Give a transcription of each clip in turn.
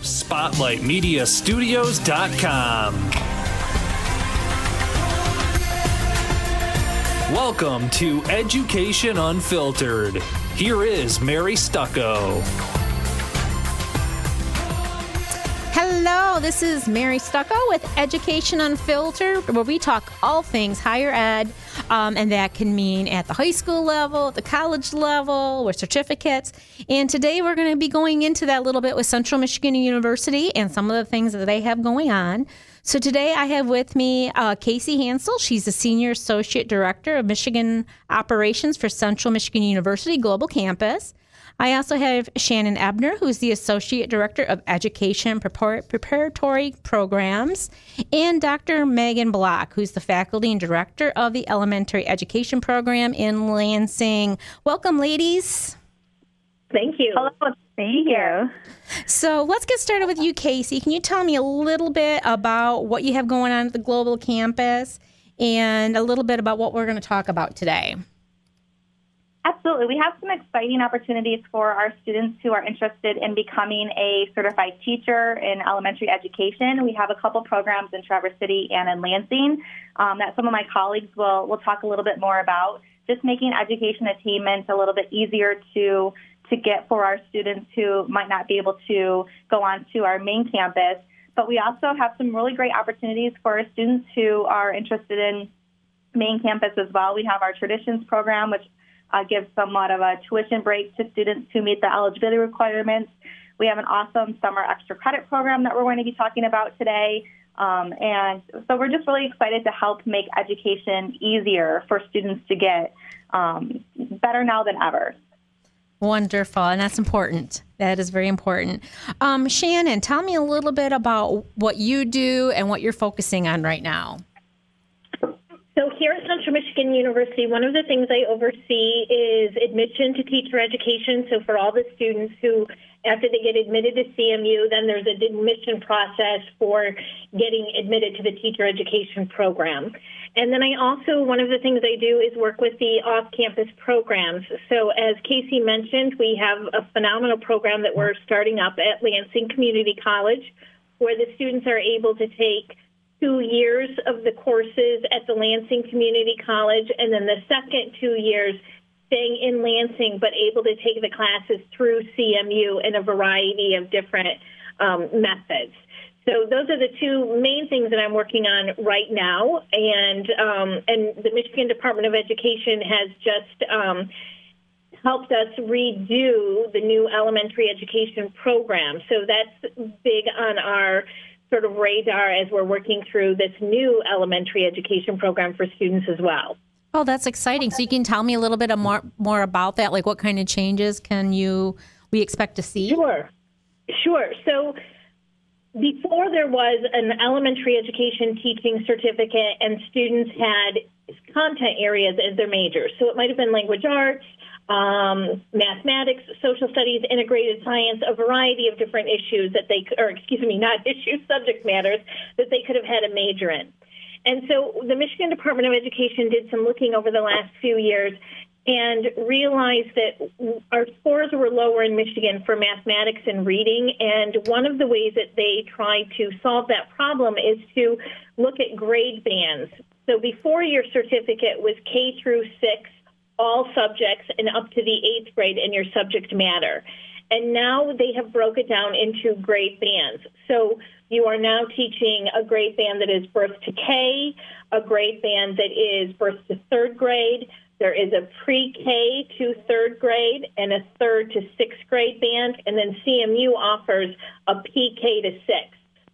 SpotlightMediaStudios.com. Welcome to Education Unfiltered. Here is Mary Stucco. Hello, this is Mary Stucco with Education Unfiltered, where we talk all things higher ed, and that can mean at the high school level, at the college level, with certificates. And today we're going to be going into that a little bit with Central Michigan University and some of the things that they have going on. So today I have with me Casie Hansel. She's the Senior Associate Director of Michigan Operations for Central Michigan University Global Campus. I also have Shannon Ebner, who's the Associate Director of Education Preparatory Programs, and Dr. Meghan Block, who's the Faculty and Director of the Elementary Education Program in Lansing. Welcome, ladies. Thank you. Hello. Thank you. So let's get started with you, Casie. Can you tell me a little bit about what you have going on at the Global Campus and a little bit about what we're going to talk about today? Absolutely. We have some exciting opportunities for our students who are interested in becoming a certified teacher in elementary education. We have a couple programs in Traverse City and in Lansing that some of my colleagues will talk a little bit more about, just making education attainment a little bit easier to get for our students who might not be able to go on to our main campus. But we also have some really great opportunities for our students who are interested in main campus as well. We have our Traditions program, which gives somewhat of a tuition break to students who meet the eligibility requirements. We have an awesome summer extra credit program that we're going to be talking about today. And so we're just really excited to help make education easier for students to get better now than ever. Wonderful, and that's important. That is very important. Shannon, tell me a little bit about what you do and what you're focusing on right now. So here at Central Michigan University, one of the things I oversee is admission to teacher education. So for all the students who, after they get admitted to CMU, then there's an admission process for getting admitted to the teacher education program. And then I also, one of the things I do is work with the off-campus programs. So as Casie mentioned, we have a phenomenal program that we're starting up at Lansing Community College, where the students are able to take 2 years of the courses at the Lansing Community College, and then the second 2 years staying in Lansing, but able to take the classes through CMU in a variety of different methods. So those are the two main things that I'm working on right now, and the Michigan Department of Education has just helped us redo the new elementary education program. So that's big on our sort of radar as we're working through this new elementary education program for students as well. Oh, that's exciting. So you can tell me a little bit more about that, like what kind of changes we expect to see? Sure. So before there was an elementary education teaching certificate and students had content areas as their majors. So it might have been language arts, mathematics, social studies, integrated science, a variety of different issues subject matters that they could have had a major in. And so the Michigan Department of Education did some looking over the last few years and realized that our scores were lower in Michigan for mathematics and reading. And one of the ways that they tried to solve that problem is to look at grade bands. So before your certificate was K through 6, all subjects, and up to the 8th grade in your subject matter. And now they have broken it down into grade bands. So you are now teaching a grade band that is birth to K, a grade band that is birth to 3rd grade. There is a pre-K to 3rd grade and a 3rd to 6th grade band. And then CMU offers a PK to 6.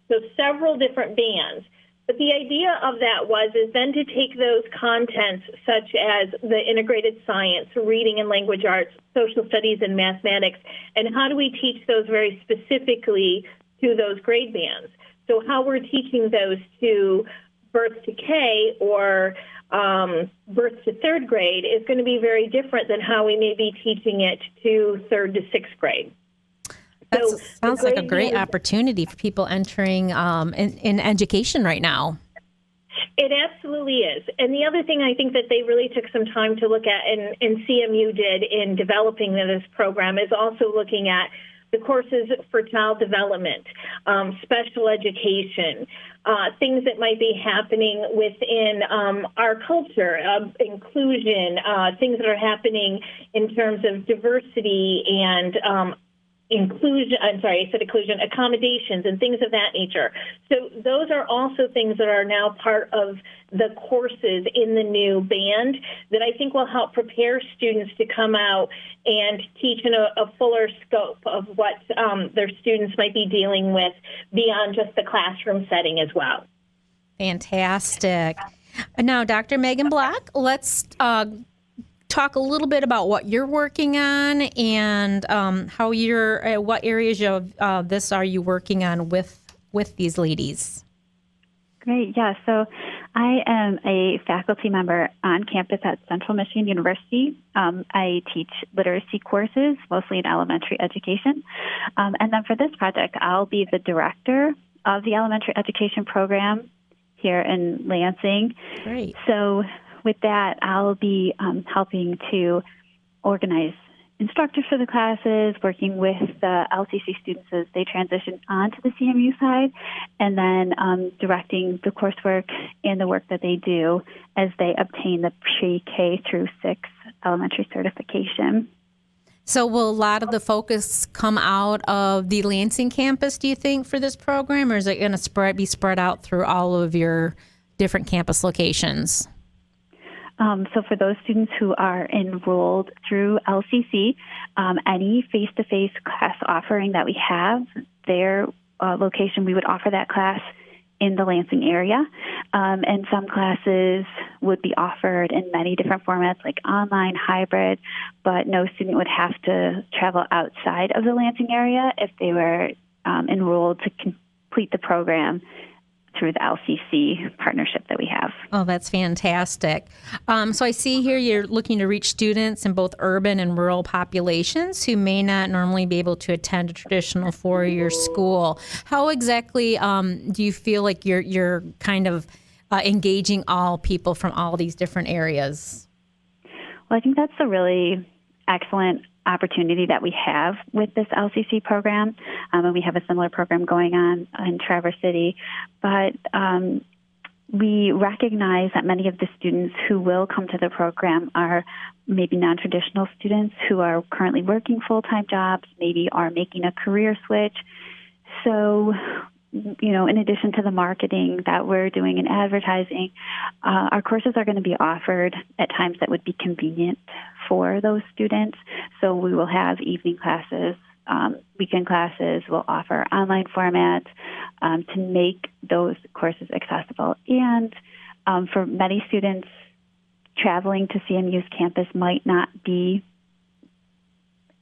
So several different bands. But the idea of that is then to take those contents such as the integrated science, reading and language arts, social studies, and mathematics, and how do we teach those very specifically to those grade bands? So how we're teaching those to birth to K or birth to 3rd grade is going to be very different than how we may be teaching it to 3rd to 6th grade. That sounds like a great opportunity for people entering in education right now. It absolutely is. And the other thing I think that they really took some time to look at, and CMU did in developing this program, is also looking at the courses for child development, special education, things that might be happening within our culture, inclusion, things that are happening in terms of diversity and inclusion, accommodations and things of that nature. So those are also things that are now part of the courses in the new band that I think will help prepare students to come out and teach in a fuller scope of what their students might be dealing with beyond just the classroom setting as well. Fantastic. Now, Dr. Meghan Block, let's talk a little bit about what you're working on and how you're, what areas of this are you working on with these ladies? Great. Yeah. So I am a faculty member on campus at Central Michigan University. I teach literacy courses, mostly in elementary education. And then for this project, I'll be the director of the elementary education program here in Lansing. Great. So with that, I'll be helping to organize instructors for the classes, working with the LCC students as they transition onto the CMU side, and then directing the coursework and the work that they do as they obtain the pre-K through 6 elementary certification. So will a lot of the focus come out of the Lansing campus, do you think, for this program, or is it going to be spread out through all of your different campus locations? So for those students who are enrolled through LCC, any face-to-face class offering that we have, their location, we would offer that class in the Lansing area. And some classes would be offered in many different formats, like online, hybrid, but no student would have to travel outside of the Lansing area if they were enrolled to complete the program through the LCC partnership that we have. Oh, that's fantastic. So I see here you're looking to reach students in both urban and rural populations who may not normally be able to attend a traditional four-year school. How exactly do you feel like you're kind of engaging all people from all these different areas? Well, I think that's a really excellent opportunity that we have with this LCC program, and we have a similar program going on in Traverse City, but we recognize that many of the students who will come to the program are maybe non-traditional students who are currently working full-time jobs, maybe are making a career switch. So, in addition to the marketing that we're doing in advertising, our courses are going to be offered at times that would be convenient for those students. So we will have evening classes, weekend classes. We'll offer online formats to make those courses accessible. And for many students, traveling to CMU's campus might not be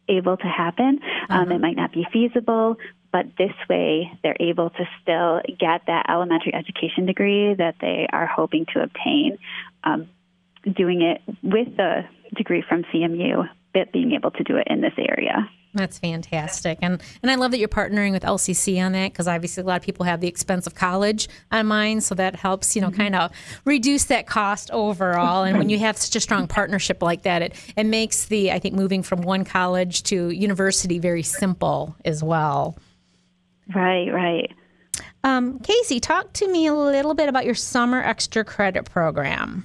able to happen. It might not be feasible. But this way, they're able to still get that elementary education degree that they are hoping to obtain, doing it with the degree from CMU, but being able to do it in this area. That's fantastic. And I love that you're partnering with LCC on that, because obviously a lot of people have the expense of college on mind, so that helps, kind of reduce that cost overall. And when you have such a strong partnership like that, it makes I think moving from one college to university very simple as well. Right. Casie, talk to me a little bit about your summer extra credit program.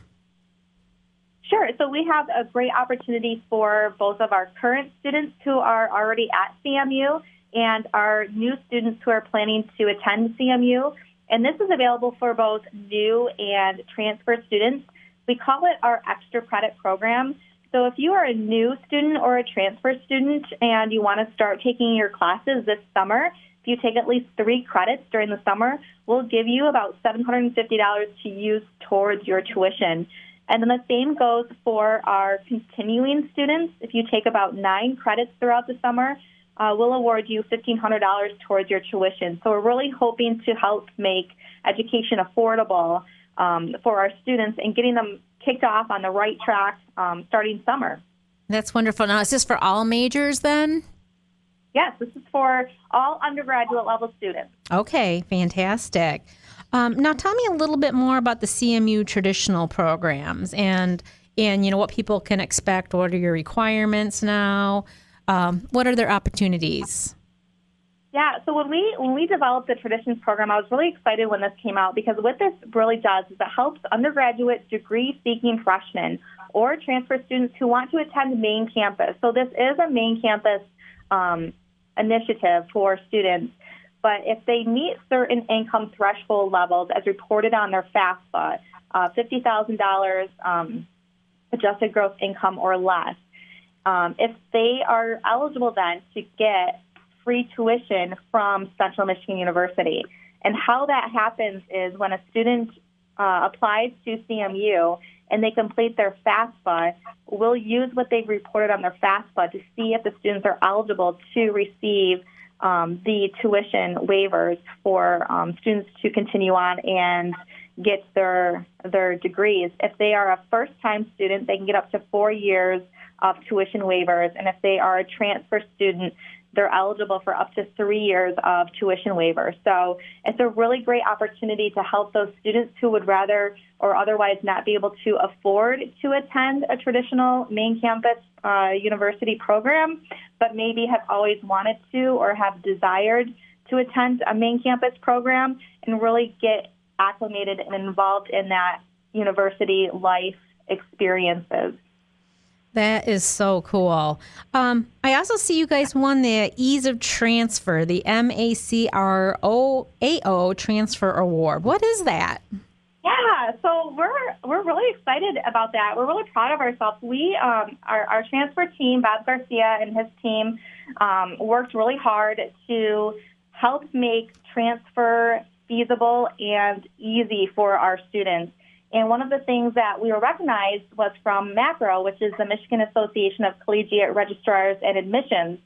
Sure. So we have a great opportunity for both of our current students who are already at CMU and our new students who are planning to attend CMU. And this is available for both new and transfer students. We call it our extra credit program. So if you are a new student or a transfer student and you want to start taking your classes this summer, if you take at least 3 credits during the summer, we'll give you about $750 to use towards your tuition. And then the same goes for our continuing students. If you take about 9 credits throughout the summer, we'll award you $1,500 towards your tuition. So we're really hoping to help make education affordable for our students and getting them kicked off on the right track starting summer. That's wonderful. Now, is this for all majors then? Yes, this is for all undergraduate level students. Okay, fantastic. Now, tell me a little bit more about the CMU traditional programs and what people can expect. What are your requirements now? What are their opportunities? Yeah, so when we developed the Traditions program, I was really excited when this came out because what this really does is it helps undergraduate degree-seeking freshmen or transfer students who want to attend main campus. So this is a main campus initiative for students, but if they meet certain income threshold levels as reported on their FAFSA, $50,000 adjusted gross income or less, if they are eligible then to get free tuition from Central Michigan University. And how that happens is when a student applies to CMU and they complete their FAFSA, we'll use what they've reported on their FAFSA to see if the students are eligible to receive the tuition waivers for students to continue on and get their degrees. If they are a first-time student, they can get up to 4 years of tuition waivers. And if they are a transfer student, they're eligible for up to 3 years of tuition waivers. So it's a really great opportunity to help those students who would rather or otherwise not be able to afford to attend a traditional main campus university program, but maybe have always wanted to or have desired to attend a main campus program and really get acclimated and involved in that university life experiences. That is so cool. I also see you guys won the Ease of Transfer, the MACROAO Transfer Award. What is that? Yeah, so we're really excited about that. We're really proud of ourselves. We our transfer team, Bob Garcia and his team, worked really hard to help make transfer feasible and easy for our students. And one of the things that we were recognized was from MACRO, which is the Michigan Association of Collegiate Registrars and Admissions,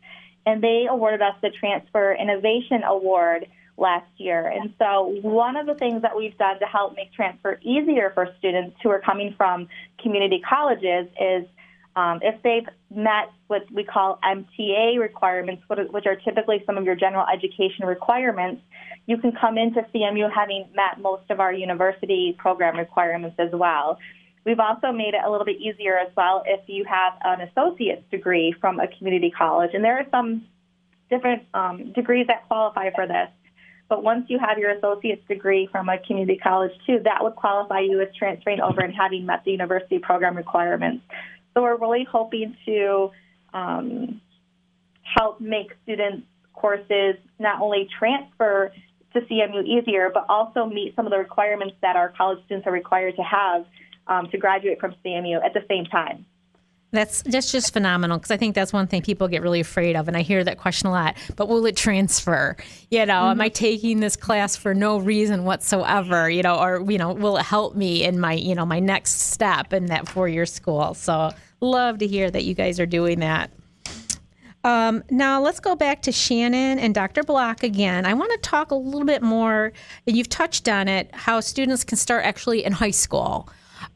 and they awarded us the Transfer Innovation Award last year. And so one of the things that we've done to help make transfer easier for students who are coming from community colleges is if they've met what we call MTA requirements, which are typically some of your general education requirements, you can come into CMU having met most of our university program requirements as well. We've also made it a little bit easier as well if you have an associate's degree from a community college. And there are some different degrees that qualify for this. But once you have your associate's degree from a community college, too, that would qualify you as transferring over and having met the university program requirements. So we're really hoping to help make students' courses not only transfer to CMU easier, but also meet some of the requirements that our college students are required to have to graduate from CMU at the same time. That's just phenomenal, because I think that's one thing people get really afraid of, and I hear that question a lot. But will it transfer? Am I taking this class for no reason whatsoever? Or will it help me in my my next step in that 4-year school? So love to hear that you guys are doing that. Now let's go back to Shannon and Dr. Block again. I want to talk a little bit more, and you've touched on it, how students can start actually in high school.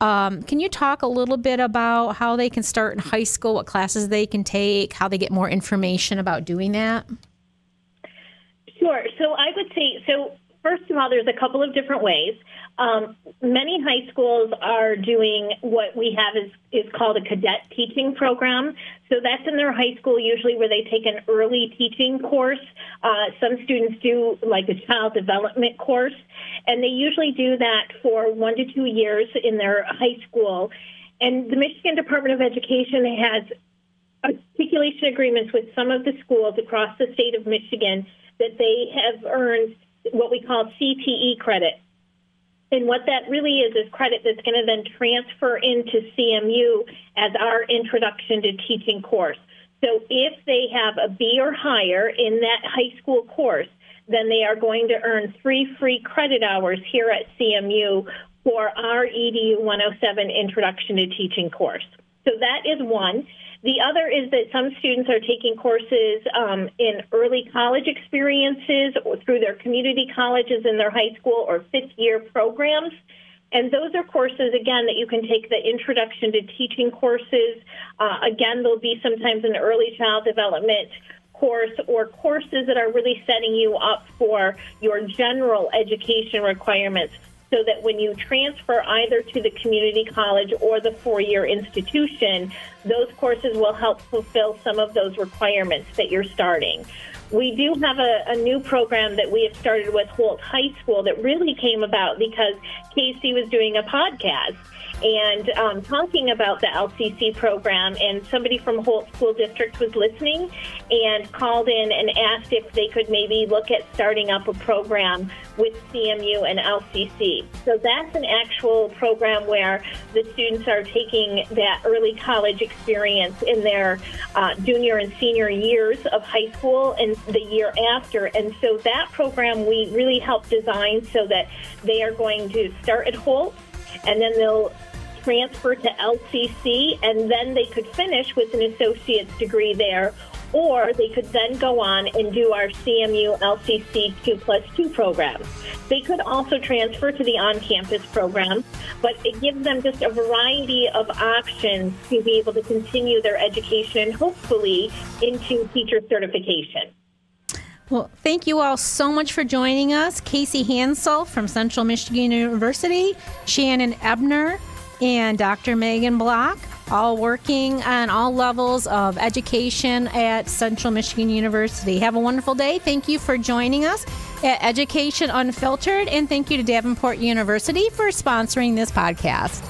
Can you talk a little bit about how they can start in high school, what classes they can take, how they get more information about doing that? Sure. So I would say, first of all, there's a couple of different ways. Many high schools are doing what we have is called a cadet teaching program. So that's in their high school usually where they take an early teaching course. Some students do like a child development course, and they usually do that for 1 to 2 years in their high school. And the Michigan Department of Education has articulation agreements with some of the schools across the state of Michigan that they have earned what we call CTE credit. And what that really is credit that's going to then transfer into CMU as our introduction to teaching course. So if they have a B or higher in that high school course, then they are going to earn 3 free credit hours here at CMU for our EDU 107 Introduction to Teaching course. So that is one. The other is that some students are taking courses in early college experiences or through their community colleges in their high school or fifth-year programs. And those are courses, again, that you can take the Introduction to Teaching courses. Again, there'll be sometimes an early child development course or courses that are really setting you up for your general education requirements, so that when you transfer either to the community college or the 4-year institution, those courses will help fulfill some of those requirements that you're starting. We do have a new program that we have started with Holt High School that really came about because Casie was doing a podcast and talking about the LCC program, and somebody from Holt School District was listening and called in and asked if they could maybe look at starting up a program with CMU and LCC. So that's an actual program where the students are taking that early college experience in their junior and senior years of high school and the year after. And so that program we really help design so that they are going to start at Holt, and then they'll transfer to LCC, and then they could finish with an associate's degree there, or they could then go on and do our CMU LCC 2+2 program. They could also transfer to the on-campus program, but it gives them just a variety of options to be able to continue their education, hopefully into teacher certification. Well, thank you all so much for joining us. Casie Hansel from Central Michigan University, Shannon Ebner, and Dr. Meghan Block, all working on all levels of education at Central Michigan University. Have a wonderful day. Thank you for joining us at Education Unfiltered, and thank you to Davenport University for sponsoring this podcast.